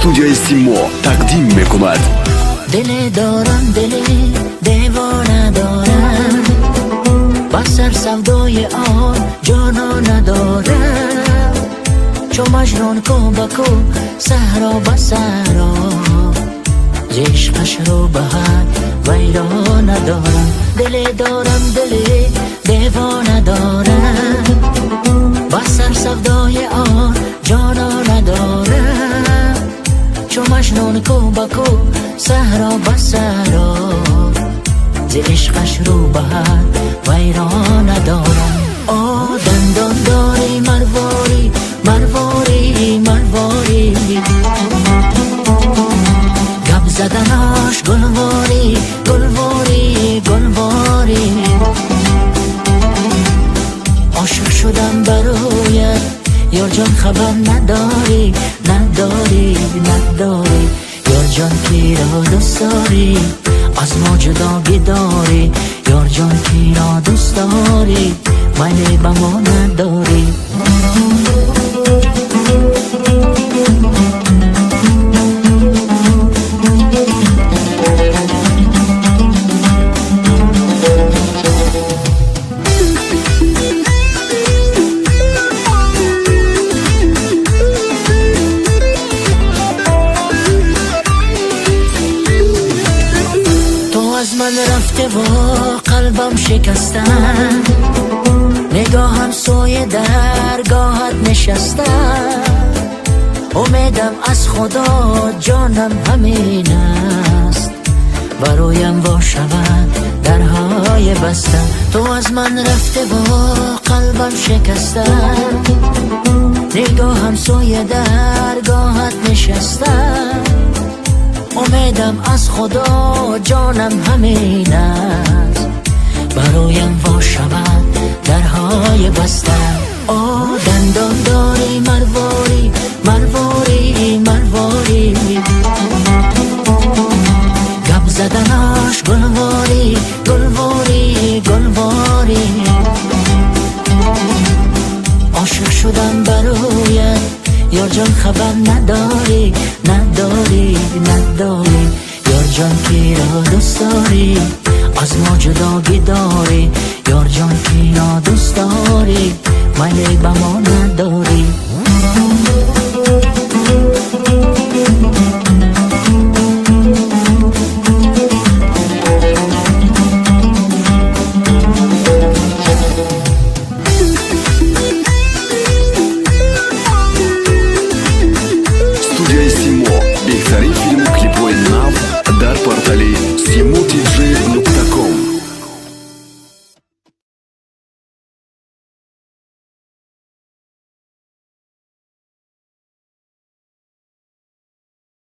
студияи Симо тақдим мекунад. دل دارم دل دیوانه دارم، بسر سودای آن جانا ندارم. چو مجنون کو بکو صحرا بسرا، عشقش رو به حد ویران ندارم. دل دارم دل دیوانه دارم، بسر سودای آن جانا ندارم. چو مجنون کو بکو صحرا بسرا، عشقش رو به حد ویران ندارم. دندان داری مرواری مرواری مرواری، گپ زدناش گلواری گلواری گلواری. عاشق شدم برایت یار جان، خبر نداری نداری نداری. یار جان کی را دوست داری، از ما جداگی داری. یار جان کی را دوست داری، میل به ما نداری. از من رفته و قلبم شکستم، نگاهم سوی درگاهت نشستم. امیدم از خدا جانم همین است، برایم وا شود درهای بستم. تو از من رفته و قلبم شکستم، نگاهم سوی درگاهت نشستم. امیدم از خدا جانم همین است، برایم وا شود درهای بستم. دندان داری مرواری مرواری مرواری، گپ زدناش گلواری گلواری گلواری. عاشق شدم برایت یار جان، خبر نداری نداری نداری. یار جان کی را دوست داری، از ما جداگی داری. یار جان کی را دوست داری، میل به ما نداری.